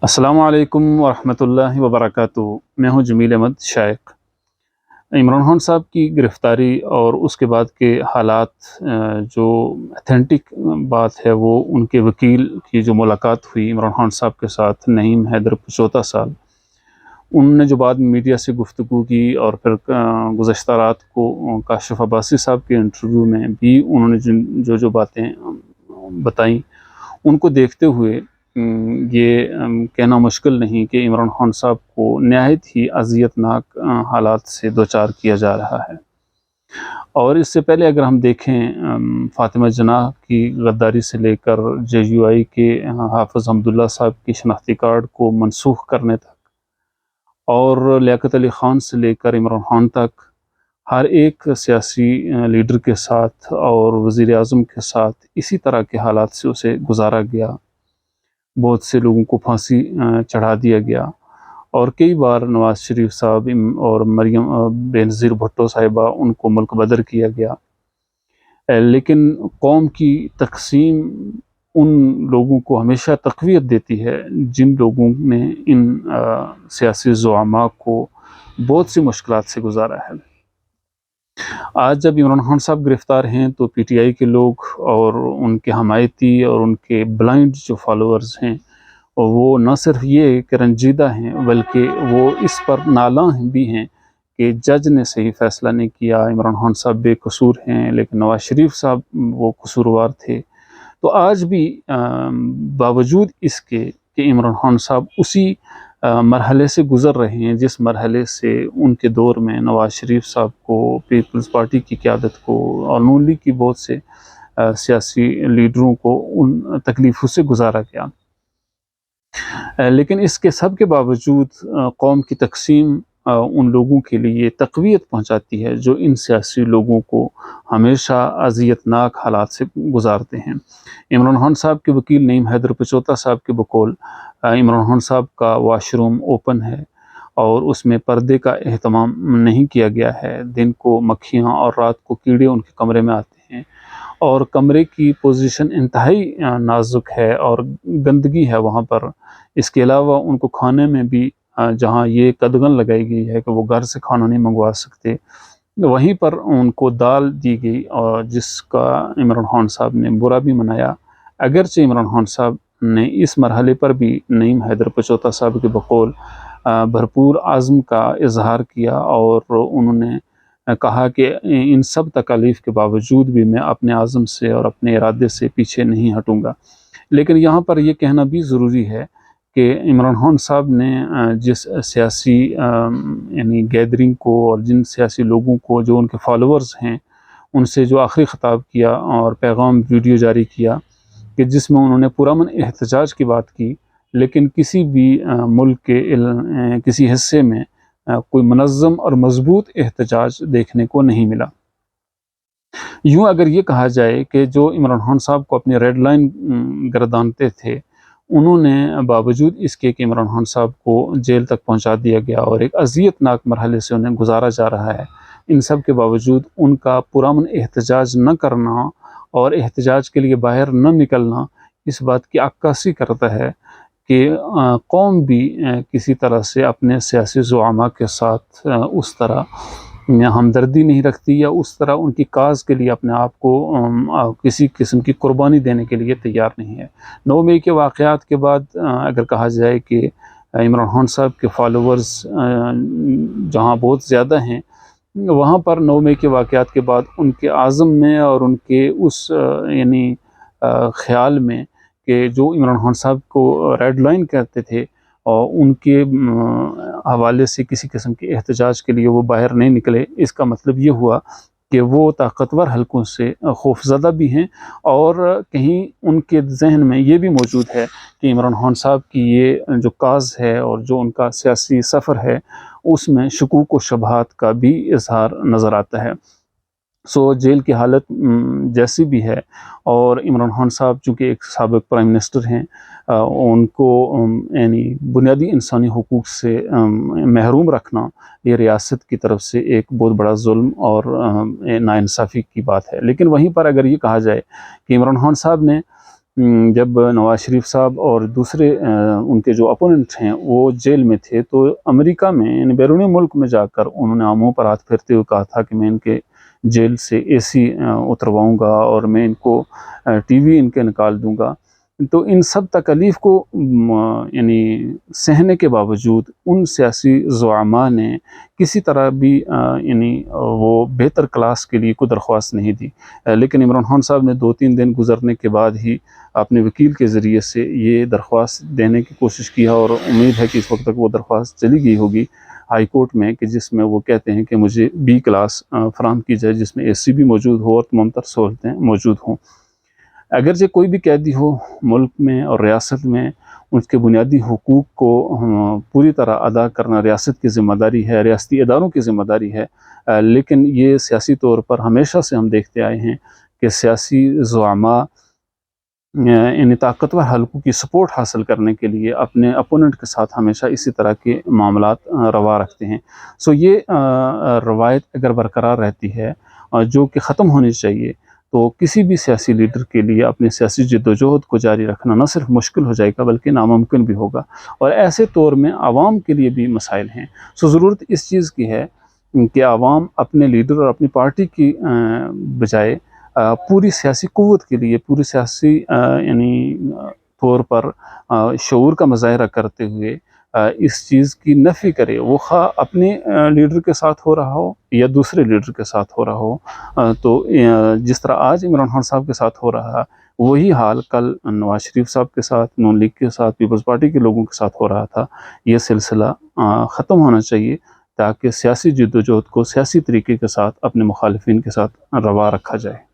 السلام علیکم ورحمۃ اللہ وبرکاتہ۔ میں ہوں جمیل احمد شائق۔ عمران خان صاحب کی گرفتاری اور اس کے بعد کے حالات، جو اتھینٹک بات ہے وہ ان کے وکیل کی جو ملاقات ہوئی عمران خان صاحب کے ساتھ، نعیم حیدر 75 سال، انہوں نے جو بعد میڈیا سے گفتگو کی اور پھر گزشتہ رات کو کاشف عباسی صاحب کے انٹرویو میں بھی انہوں نے جو باتیں بتائیں، ان کو دیکھتے ہوئے یہ کہنا مشکل نہیں کہ عمران خان صاحب کو نہایت ہی اذیت ناک حالات سے دوچار کیا جا رہا ہے۔ اور اس سے پہلے اگر ہم دیکھیں، فاطمہ جناح کی غداری سے لے کر JUI کے حافظ حمداللہ صاحب کی شناختی کارڈ کو منسوخ کرنے تک، اور لیاقت علی خان سے لے کر عمران خان تک، ہر ایک سیاسی لیڈر کے ساتھ اور وزیر اعظم کے ساتھ اسی طرح کے حالات سے اسے گزارا گیا۔ بہت سے لوگوں کو پھانسی چڑھا دیا گیا، اور کئی بار نواز شریف صاحب اور مریم بینظیر بھٹو صاحبہ ان کو ملک بدر کیا گیا۔ لیکن قوم کی تقسیم ان لوگوں کو ہمیشہ تقویت دیتی ہے جن لوگوں نے ان سیاسی زعماء کو بہت سی مشکلات سے گزارا ہے۔ آج جب عمران خان صاحب گرفتار ہیں تو PTI کے لوگ اور ان کے حمایتی اور ان کے بلائنڈ جو فالوورز ہیں، وہ نہ صرف یہ کہ رنجیدہ ہیں بلکہ وہ اس پر نالاں بھی ہیں کہ جج نے صحیح فیصلہ نہیں کیا، عمران خان صاحب بے قصور ہیں لیکن نواز شریف صاحب وہ قصوروار تھے۔ تو آج بھی باوجود اس کے کہ عمران خان صاحب اسی مرحلے سے گزر رہے ہیں جس مرحلے سے ان کے دور میں نواز شریف صاحب کو، پیپلز پارٹی کی قیادت کو اور نون لیگ کی بہت سے سیاسی لیڈروں کو ان تکلیفوں سے گزارا گیا۔ لیکن اس کے سب کے باوجود قوم کی تقسیم ان لوگوں کے لیے تقویت پہنچاتی ہے جو ان سیاسی لوگوں کو ہمیشہ اذیت ناک حالات سے گزارتے ہیں۔ عمران خان صاحب کے وکیل نعیم حیدر 75 صاحب کے بقول، عمران خان صاحب کا واش روم اوپن ہے اور اس میں پردے کا اہتمام نہیں کیا گیا ہے۔ دن کو مکھیاں اور رات کو کیڑے ان کے کمرے میں آتے ہیں، اور کمرے کی پوزیشن انتہائی نازک ہے اور گندگی ہے وہاں پر۔ اس کے علاوہ ان کو کھانے میں بھی، جہاں یہ قدغن لگائی گئی ہے کہ وہ گھر سے کھانا نہیں منگوا سکتے، وہیں پر ان کو دال دی گئی، اور جس کا عمران خان صاحب نے برا بھی منایا۔ اگرچہ عمران خان صاحب نے اس مرحلے پر بھی نعیم حیدر 75 صاحب کے بقول بھرپور عزم کا اظہار کیا، اور انہوں نے کہا کہ ان سب تکالیف کے باوجود بھی میں اپنے عزم سے اور اپنے ارادے سے پیچھے نہیں ہٹوں گا۔ لیکن یہاں پر یہ کہنا بھی ضروری ہے کہ عمران خان صاحب نے جس سیاسی یعنی گیدرنگ کو اور جن سیاسی لوگوں کو جو ان کے فالوورز ہیں ان سے جو آخری خطاب کیا اور پیغام ویڈیو جاری کیا کہ جس میں انہوں نے پرامن احتجاج کی بات کی، لیکن کسی بھی ملک کے کسی حصے میں کوئی منظم اور مضبوط احتجاج دیکھنے کو نہیں ملا۔ یوں اگر یہ کہا جائے کہ جو عمران خان صاحب کو اپنی ریڈ لائن گردانتے تھے، انہوں نے باوجود اس کے کہ عمران خان صاحب کو جیل تک پہنچا دیا گیا اور ایک اذیت ناک مرحلے سے انہیں گزارا جا رہا ہے، ان سب کے باوجود ان کا پرامن احتجاج نہ کرنا اور احتجاج کے لیے باہر نہ نکلنا اس بات کی عکاسی کرتا ہے کہ قوم بھی کسی طرح سے اپنے سیاسی زعماء کے ساتھ اس طرح ہمدردی نہیں رکھتی، یا اس طرح ان کی کاز کے لیے اپنے آپ کو کسی قسم کی قربانی دینے کے لیے تیار نہیں ہے۔ 9 مئی کے واقعات کے بعد اگر کہا جائے کہ عمران خان صاحب کے فالوورز جہاں بہت زیادہ ہیں، وہاں پر 9 مئی کے واقعات کے بعد ان کے عزم میں اور ان کے اس یعنی خیال میں کہ جو عمران خان صاحب کو ریڈ لائن کہتے تھے، اور ان کے حوالے سے کسی قسم کے احتجاج کے لیے وہ باہر نہیں نکلے، اس کا مطلب یہ ہوا کہ وہ طاقتور حلقوں سے خوف زدہ بھی ہیں، اور کہیں ان کے ذہن میں یہ بھی موجود ہے کہ عمران خان صاحب کی یہ جو کاز ہے اور جو ان کا سیاسی سفر ہے اس میں شکوک و شبہات کا بھی اظہار نظر آتا ہے۔ جیل کی حالت جیسی بھی ہے، اور عمران خان صاحب چونکہ ایک سابق پرائم منسٹر ہیں، ان کو یعنی بنیادی انسانی حقوق سے محروم رکھنا یہ ریاست کی طرف سے ایک بہت بڑا ظلم اور ناانصافی کی بات ہے۔ لیکن وہیں پر اگر یہ کہا جائے کہ عمران خان صاحب نے جب نواز شریف صاحب اور دوسرے ان کے جو اپوننٹ ہیں وہ جیل میں تھے، تو امریکہ میں یعنی بیرون ملک میں جا کر انہوں نے عواموں پر ہاتھ پھیرتے ہوئے کہا تھا کہ میں ان کے جیل سے اے سی اترواؤں گا اور میں ان کو ٹی وی ان کے نکال دوں گا۔ تو ان سب تکالیف کو یعنی سہنے کے باوجود ان سیاسی زعماء نے کسی طرح بھی یعنی وہ بہتر کلاس کے لیے کوئی درخواست نہیں دی، لیکن عمران خان صاحب نے 2-3 دن گزرنے کے بعد ہی اپنے وکیل کے ذریعے سے یہ درخواست دینے کی کوشش کیا، اور امید ہے کہ اس وقت تک وہ درخواست چلی گئی ہوگی ہائی کورٹ میں، کہ جس میں وہ کہتے ہیں کہ مجھے بی کلاس فراہم کی جائے، جس میں اے سی بھی موجود ہو اور تمام تر سہولتیں موجود ہوں۔ اگرچہ کوئی بھی قیدی ہو ملک میں اور ریاست میں، اس کے بنیادی حقوق کو پوری طرح ادا کرنا ریاست کی ذمہ داری ہے، ریاستی اداروں کی ذمہ داری ہے، لیکن یہ سیاسی طور پر ہمیشہ سے ہم دیکھتے آئے ہیں کہ سیاسی زعماء ان طاقتور حلقوں کی سپورٹ حاصل کرنے کے لیے اپنے اپوننٹ کے ساتھ ہمیشہ اسی طرح کے معاملات روا رکھتے ہیں۔ سو یہ روایت اگر برقرار رہتی ہے جو کہ ختم ہونی چاہیے، تو کسی بھی سیاسی لیڈر کے لیے اپنی سیاسی جدوجہد کو جاری رکھنا نہ صرف مشکل ہو جائے گا بلکہ ناممکن بھی ہوگا، اور ایسے طور میں عوام کے لیے بھی مسائل ہیں۔ سو ضرورت اس چیز کی ہے کہ عوام اپنے لیڈر اور اپنی پارٹی کی بجائے پوری سیاسی قوت کے لیے، پوری سیاسی یعنی طور پر شعور کا مظاہرہ کرتے ہوئے اس چیز کی نفی کرے، وہ خواہ اپنے لیڈر کے ساتھ ہو رہا ہو یا دوسرے لیڈر کے ساتھ ہو رہا ہو۔ تو جس طرح آج عمران خان صاحب کے ساتھ ہو رہا، وہی حال کل نواز شریف صاحب کے ساتھ، نون لیگ کے ساتھ، پیپلز پارٹی کے لوگوں کے ساتھ ہو رہا تھا۔ یہ سلسلہ ختم ہونا چاہیے تاکہ سیاسی جدوجہد کو سیاسی طریقے کے ساتھ اپنے مخالفین کے ساتھ روا رکھا جائے۔